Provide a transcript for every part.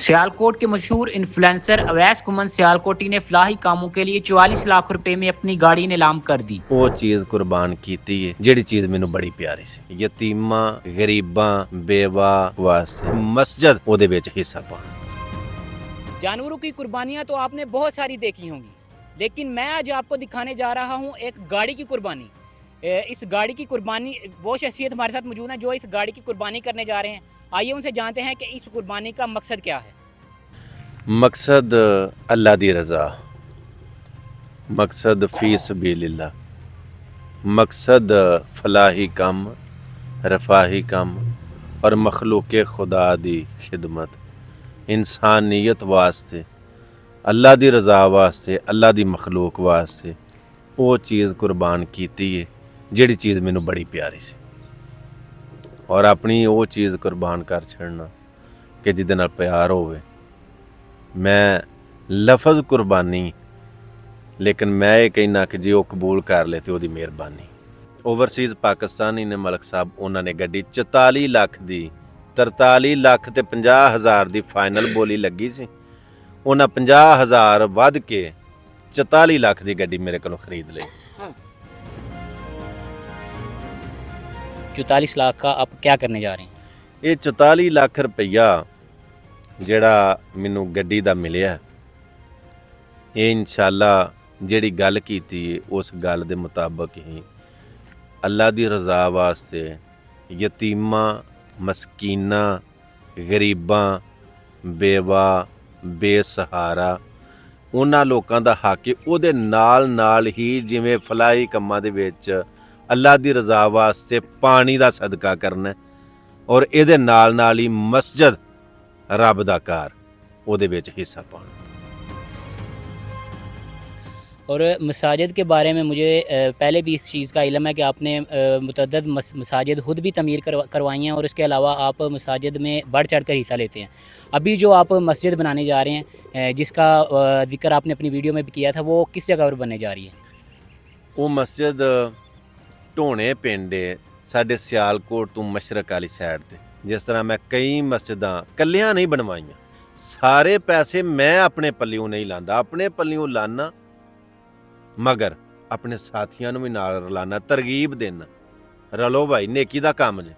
सियालकोट के मशहूर influencer Awais Koeman Sialkoti ने फलाही कामों के लिए 44 लाख रुपए में अपनी गाड़ी नीलाम कर दी। ਉਹ ਚੀਜ਼ ਕੁਰਬਾਨ ਕੀਤੀ ਹੈ ਜਿਹੜੀ ਚੀਜ਼ ਮੈਨੂੰ ਬੜੀ ਪਿਆਰੀ ਸੀ। ਯਤੀਮਾਂ ਗਰੀਬਾਂ ਬੇਵਾ ਵਾਸਤੇ ਮਸਜਿਦ ਉਹਦੇ ਵਿੱਚ ਹਿੱਸਾ ਪਾਉਣਾ। जानवरों की कुर्बानियां तो आपने बहुत सारी देखी होंगी, लेकिन मैं आज आपको दिखाने जा रहा हूं एक गाड़ी की कुर्बानी। इस गाड़ी की कुर्बानी, वो शख्सियत हमारे साथ मौजूद है जो इस गाड़ी की कुर्बानी करने जा रहे हैं। आइए उनसे जानते हैं कि इस कुर्बानी का मकसद क्या है। मकसद अल्लाह दी रज़ा, मकसद फ़ी सबीलिल्लाह, मकसद फलाही कम रफाही कम और मखलूक खुदा दी खिदमत, इंसानियत वास्ते, अल्लाह दी रज़ा वास्ते, अल्लाह दी मखलूक वास्ते वो चीज़ कुर्बान कीती है जिहड़ी चीज़ मैनू बड़ी प्यारी सी। और अपनी वो चीज़ कुर्बान कर छड़ना कि जिहदे नाल प्यार होवे। मैं लफज कुर्बानी, लेकिन मैं ये कहना कि जे वो कबूल कर ले तो वो मेहरबानी। ओवरसीज़ पाकिस्तानी ने मलक साहब उन्होंने गड्डी 44 लाख दी 43 ਲੱਖ ਤੇ 50,000 ਦੀ ਫਾਈਨਲ ਬੋਲੀ ਲੱਗੀ ਸੀ। ਉਹਨਾਂ 50,000 ਵੱਧ ਕੇ 44 ਲੱਖ ਦੀ ਗੱਡੀ ਮੇਰੇ ਕੋਲੋਂ ਖਰੀਦ ਲਈ। 44 लाख का आप क्या करने जा रहे हैं? ਇਹ 44 ਲੱਖ ਰੁਪਈਆ ਜਿਹੜਾ ਮੈਨੂੰ ਗੱਡੀ ਦਾ ਮਿਲਿਆ, ਇਹ ਇਨਸ਼ਾਅੱਲਾ ਜਿਹੜੀ ਗੱਲ ਕੀਤੀ ਉਸ ਗੱਲ ਦੇ ਮੁਤਾਬਕ ਹੀ ਅੱਲਾ ਦੀ ਰਜ਼ਾ ਵਾਸਤੇ ਯਤੀਮਾਂ ਮਸਕੀਨਾਂ ਗਰੀਬਾਂ ਬੇਵਾ ਬੇਸਹਾਰਾ ਉਹਨਾਂ ਲੋਕਾਂ ਦਾ ਹੱਕ ਉਹਦੇ ਨਾਲ ਹੀ ਜਿਵੇਂ ਫਲਾਹੀ ਕੰਮਾਂ ਦੇ ਵਿੱਚ ਅੱਲਾ ਦੀ ਰਜ਼ਾ ਵਾਸਤੇ ਪਾਣੀ ਦਾ ਸਦਕਾ ਕਰਨਾ ਔਰ ਇਹਦੇ ਨਾਲ ਹੀ ਮਸਜਿਦ ਰੱਬ ਦਾ ਘਰ ਉਹਦੇ ਵਿੱਚ ਹਿੱਸਾ ਪਾਉਣਾ। और मसाजिद के बारे में मुझे पहले भी इस चीज़ का इल्म है कि आपने मुतअद्दिद मसाजिद खुद भी तमीर करवाई हैं और इसके अलावा आप मसाजिद में बढ़ चढ़ कर हिस्सा लेते हैं। अभी जो आप मस्जिद बनाने जा रहे हैं, जिसका जिक्र आपने अपनी वीडियो में भी किया था, वो किस जगह पर बनने जा रही है? ਉਹ ਮਸਜਿਦ ਢੋਣੇ ਪਿੰਡ ਹੈ ਸਾਡੇ ਸਿਆਲਕੋਟ ਤੋਂ ਮਸ਼ਰਕ ਵਾਲੀ ਸਾਈਡ ਤੇ। ਜਿਸ ਤਰ੍ਹਾਂ ਮੈਂ ਕਈ ਮਸਜਿਦਾਂ ਕੱਲਿਆਂ ਨਹੀਂ ਬਣਵਾਈਆਂ, ਸਾਰੇ ਪੈਸੇ ਮੈਂ ਆਪਣੇ ਪੱਲਿਓਂ ਨਹੀਂ ਲਾਂਦਾ, ਆਪਣੇ ਪੱਲਿਓਂ ਲਾਨਾ, ਮਗਰ ਆਪਣੇ ਸਾਥੀਆਂ ਨੂੰ ਵੀ ਨਾਲ ਰਲਾਨਾ, ਤਰਗੀਬ ਦੇਣਾ। ਰਲੋ ਭਾਈ, ਨੇਕੀ ਦਾ ਕੰਮ ਜੇ।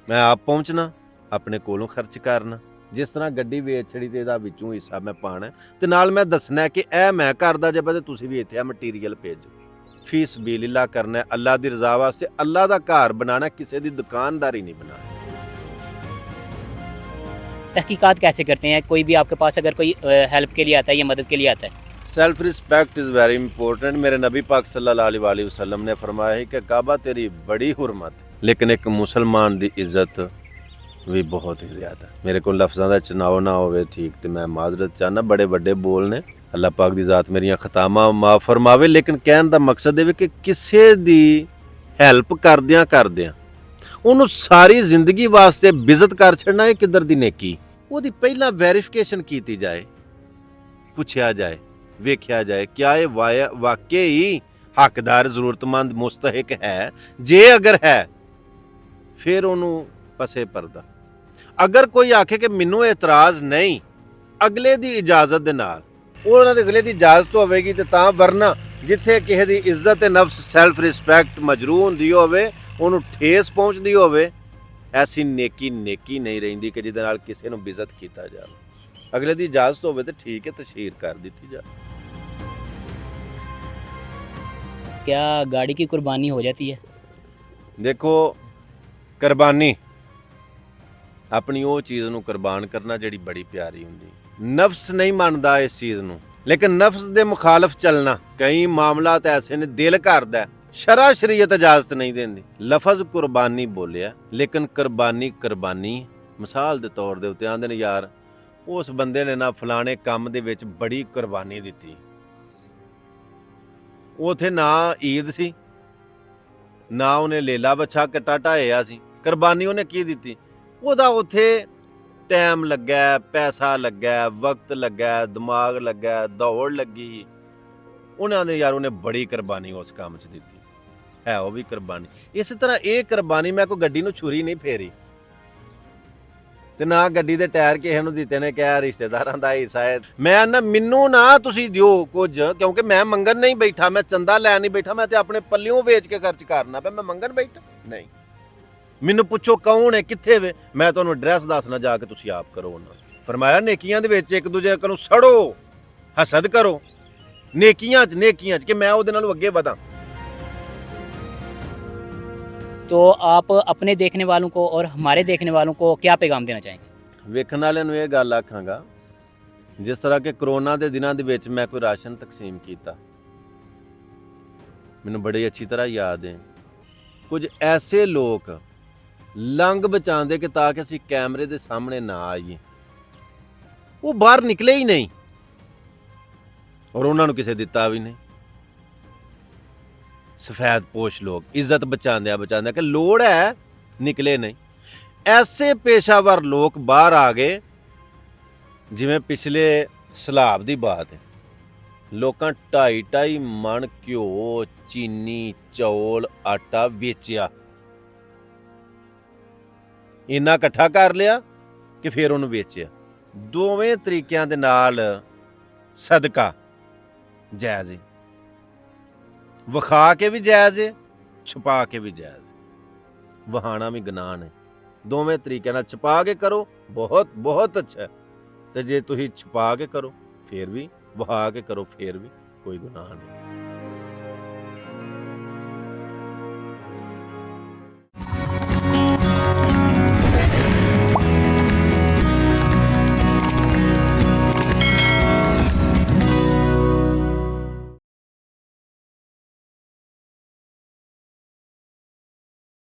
ਮੈਂ ਆਪ ਪਹੁੰਚਣਾ, ਆਪਣੇ ਕੋਲੋਂ ਖਰਚ ਕਰਨਾ। ਜਿਸ ਤਰ੍ਹਾਂ ਗੱਡੀ ਵੇਚੜੀ ਤੇ ਇਹਦਾ ਵਿੱਚੋਂ ਹਿੱਸਾ ਮੈਂ ਪਾਣਾ ਤੇ ਨਾਲ ਮੈਂ ਦੱਸਣਾ ਕਿ ਇਹ ਮੈਂ ਕਰਦਾ ਜੇ ਤੇ ਤੁਸੀਂ ਵੀ ਇੱਥੇ ਆ ਮਟੀਰੀਅਲ ਭੇਜੋ। ਫੀ ਸਬੀਲਿल्लाह करना है, अल्लाह दी रज़ा वास्ते, अल्लाह दा घर बनाना, किसी दी दुकानदारी नहीं बनाना। तहकीकात कैसे करते हैं? कोई भी आपके पास अगर कोई हेल्प के लिए आता है या मदद के लिए आता है? Self respect is very important. मेरे नबी पाक सल्लल्लाहु अलैहि वसल्लम ने फरमाया है कि काबा तेरी बड़ी हुरमत, लेकिन एक मुसलमान दी इज्जत भी बहुत ही ज़्यादा। मेरे को लफ्ज़ां दा चुनाव ना होवे ठीक, तो मैं माजरत चाहना, बड़े बड़े बोल ने, अल्लाह पाक दी ज़ात मेरियां खतावां माफ़ फरमावे। लेकिन कहने दा मकसद है कि किसी दी हैल्प करदियां ਉਹਨੂੰ ਸਾਰੀ ਜ਼ਿੰਦਗੀ ਵਾਸਤੇ ਬਿਜ਼ਤ ਕਰ ਛੱਡਣਾ, ਇਹ ਕਿੱਧਰ ਦੀ ਨੇਕੀ? ਉਹਦੀ ਪਹਿਲਾਂ ਵੈਰੀਫਿਕੇਸ਼ਨ ਕੀਤੀ ਜਾਏ, ਪੁੱਛਿਆ ਜਾਏ, ਵੇਖਿਆ ਜਾਏ ਕਿਆ ਇਹ ਵਾਕਈ ਹੱਕਦਾਰ ਜ਼ਰੂਰਤਮੰਦ ਮੁਸਤਹਿਕ ਹੈ। ਜੇ ਅਗਰ ਹੈ ਫਿਰ ਉਹਨੂੰ ਪਸੇ ਪਰਦਾ। ਅਗਰ ਕੋਈ ਆਖੇ ਕਿ ਮੈਨੂੰ ਇਤਰਾਜ਼ ਨਹੀਂ, ਅਗਲੇ ਦੀ ਇਜਾਜ਼ਤ ਦੇ ਨਾਲ, ਉਹਨਾਂ ਦੇ ਅਗਲੇ ਦੀ ਇਜਾਜ਼ਤ ਹੋਵੇਗੀ ਤੇ ਤਾਂ, ਵਰਨਾ ਜਿੱਥੇ ਕਿਸੇ ਦੀ ਇੱਜ਼ਤ ਨਫਸ ਸੈਲਫ ਰਿਸਪੈਕਟ ਮਜਰੂ ਹੁੰਦੀ ਹੋਵੇ, ਉਹਨੂੰ ਠੇਸ ਪਹੁੰਚਦੀ ਹੋਵੇ, ਐਸੀ ਨੇਕੀ ਨਹੀਂ ਰਹਿੰਦੀ ਕਿ ਜਿਹਦੇ ਨਾਲ ਕਿਸੇ ਨੂੰ ਬਿਜ਼ਤ ਕੀਤਾ ਜਾਵੇ। ਅਗਲੇ ਦੀ ਇਜਾਜ਼ਤ ਹੋਵੇ ਤੇ ਠੀਕ ਹੈ, ਤਸ਼ਹੀਰ ਕਰ ਦਿੱਤੀ ਜਾਵੇ। क्या गाड़ी की कुर्बानी हो जाती है? ਦੇਖੋ, ਕੁਰਬਾਨੀ ਆਪਣੀ ਉਹ ਚੀਜ਼ ਨੂੰ ਕੁਰਬਾਨ ਕਰਨਾ ਜਿਹੜੀ ਬੜੀ ਪਿਆਰੀ ਹੁੰਦੀ। ਨਫਸ ਨਹੀਂ ਮੰਨਦਾ ਇਸ ਚੀਜ਼ ਨੂੰ, ਲੇਕਿਨ ਨਫਸ ਦੇ ਮੁਖਾਲਫ ਚੱਲਣਾ, ਕਈ ਮਾਮਲਾਤ ਐਸੇ ਨੇ ਦਿਲ ਕਰਦਾ, ਸ਼ਰਾ ਸ਼ਰੀਅਤ ਇਜਾਜ਼ਤ ਨਹੀਂ ਦਿੰਦੀ। ਲਫ਼ਜ਼ ਕੁਰਬਾਨੀ ਬੋਲਿਆ, ਲੇਕਿਨ ਕੁਰਬਾਨੀ ਮਿਸਾਲ ਦੇ ਤੌਰ ਦੇ ਉੱਤੇ ਆਂਦੇ ਨੇ, ਯਾਰ ਉਸ ਬੰਦੇ ਨੇ ਨਾ ਫਲਾਣੇ ਕੰਮ ਦੇ ਵਿੱਚ ਬੜੀ ਕੁਰਬਾਨੀ ਦਿੱਤੀ। ਉਥੇ ਨਾ ਈਦ ਸੀ, ਨਾ ਉਹਨੇ ਲੇਲਾ ਬੱਛਾ ਕੱਟਾ ਢਾਇਆ ਸੀ, ਕੁਰਬਾਨੀ ਉਹਨੇ ਕੀ ਦਿੱਤੀ? ਉਹਦਾ ਉਥੇ ਟਾਈਮ ਲੱਗਾ, ਪੈਸਾ ਲੱਗਾ, ਵਕਤ ਲੱਗਾ, ਦਿਮਾਗ ਲੱਗਾ, ਦੌੜ ਲੱਗੀ। ਉਹਨਾਂ ਨੇ ਯਾਰ ਉਹਨੇ ਬੜੀ ਕੁਰਬਾਨੀ ਉਸ ਕੰਮ 'ਚ ਦਿੱਤੀ ਹੈ, ਉਹ ਵੀ ਕੁਰਬਾਨੀ। ਇਸੇ ਤਰ੍ਹਾਂ ਇਹ ਕੁਰਬਾਨੀ, ਮੈਂ ਕੋਈ ਗੱਡੀ ਨੂੰ ਛੁਰੀ ਨਹੀਂ ਫੇਰੀ, ਤੇ ਨਾ ਗੱਡੀ ਦੇ ਟਾਇਰ ਕਿਸੇ ਨੂੰ ਦਿੱਤੇ ਨੇ, ਕਿਹਾ ਰਿਸ਼ਤੇਦਾਰਾਂ ਦਾ ਹਿੱਸਾ ਹੈ। ਮੈਂ ਨਾ ਮੈਨੂੰ ਨਾ ਤੁਸੀਂ ਦਿਓ ਕੁਝ, ਕਿਉਂਕਿ ਮੈਂ ਮੰਗਣ ਨਹੀਂ ਬੈਠਾ, ਮੈਂ ਚੰਦਾ ਲੈਣ ਨਹੀਂ ਬੈਠਾ, ਮੈਂ ਤੇ ਆਪਣੇ ਪੱਲਿਓਂ ਵੇਚ ਕੇ ਖਰਚ ਕਰਨਾ ਪਿਆ, ਮੈਂ ਮੰਗਣ ਬੈਠਾ ਨਹੀਂ। ਮੈਨੂੰ ਪੁੱਛੋ ਕੌਣ ਹੈ, ਕਿੱਥੇ ਵੇ, ਮੈਂ ਤੁਹਾਨੂੰ ਐਡਰੈਸ ਦੱਸਣਾ, ਜਾ ਕੇ ਤੁਸੀਂ ਆਪ ਕਰੋ ਉਹਨਾਂ। ਫਰਮਾਇਆ ਨੇਕੀਆਂ ਦੇ ਵਿੱਚ ਇੱਕ ਦੂਜੇ ਨੂੰ ਸੜੋ, ਹਸਦ ਕਰੋ, ਨੇਕੀਆਂ 'ਚ ਕਿ ਮੈਂ ਉਹਦੇ ਨਾਲੋਂ ਅੱਗੇ ਵਧਾਂ। तो आप अपने देखने वालों को और हमारे देखने वालों को क्या पैगाम देना चाहेंगे? ਵੇਖਣ ਵਾਲਿਆਂ ਨੂੰ ਇਹ ਗੱਲ ਆਖਾਂਗਾ, ਜਿਸ ਤਰ੍ਹਾਂ ਕਿ ਕਰੋਨਾ ਦੇ ਦਿਨਾਂ ਦੇ ਵਿੱਚ ਮੈਂ ਕੋਈ ਰਾਸ਼ਨ ਤਕਸੀਮ ਕੀਤਾ, ਮੈਨੂੰ ਬੜੀ ਅੱਛੀ ਤਰ੍ਹਾਂ ਯਾਦ ਹੈ। ਕੁਝ ਐਸੇ ਲੋਕ ਲੰਘ ਬਚਾਉਂਦੇ ਕਿ ਤਾਂ ਕਿ ਅਸੀਂ ਕੈਮਰੇ ਦੇ ਸਾਹਮਣੇ ਨਾ ਆਈਏ, ਉਹ ਬਾਹਰ ਨਿਕਲੇ ਹੀ ਨਹੀਂ ਔਰ ਉਹਨਾਂ ਨੂੰ ਕਿਸੇ ਦਿੱਤਾ ਵੀ ਨਹੀਂ। ਸਫੈਦ ਪੋਸ਼ ਲੋਕ ਇੱਜ਼ਤ ਬਚਾਉਂਦਿਆਂ ਕਿ ਲੋੜ ਹੈ, ਨਿਕਲੇ ਨਹੀਂ। ਐਸੇ ਪੇਸ਼ਾਵਰ ਲੋਕ ਬਾਹਰ ਆ ਗਏ, ਜਿਵੇਂ ਪਿਛਲੇ ਸਲਾਬ ਦੀ ਬਾਤ ਹੈ, ਲੋਕਾਂ 2.5 ਮਣ ਘਿਓ, ਚੀਨੀ, ਚੌਲ, ਆਟਾ ਵੇਚਿਆ, ਇੰਨਾ ਇਕੱਠਾ ਕਰ ਲਿਆ ਕਿ ਫਿਰ ਉਹਨੂੰ ਵੇਚਿਆ। ਦੋਵੇਂ ਤਰੀਕਿਆਂ ਦੇ ਨਾਲ ਸਦਕਾ ਜਾਇਜ਼ ਹੈ, ਵਿਖਾ ਕੇ ਵੀ ਜਾਇਜ਼ ਹੈ, ਛੁਪਾ ਕੇ ਵੀ ਜਾਇਜ਼ ਹੈ, ਵਹਾਣਾ ਵੀ ਗੁਨਾਹ ਹੈ। ਦੋਵੇਂ ਤਰੀਕਿਆਂ ਨਾਲ ਛੁਪਾ ਕੇ ਕਰੋ, ਬਹੁਤ ਅੱਛਾ, ਤੇ ਜੇ ਤੁਸੀਂ ਛੁਪਾ ਕੇ ਕਰੋ ਫਿਰ ਵੀ, ਵਹਾ ਕੇ ਕਰੋ ਫਿਰ ਵੀ, ਕੋਈ ਗੁਨਾਹ ਨਹੀਂ।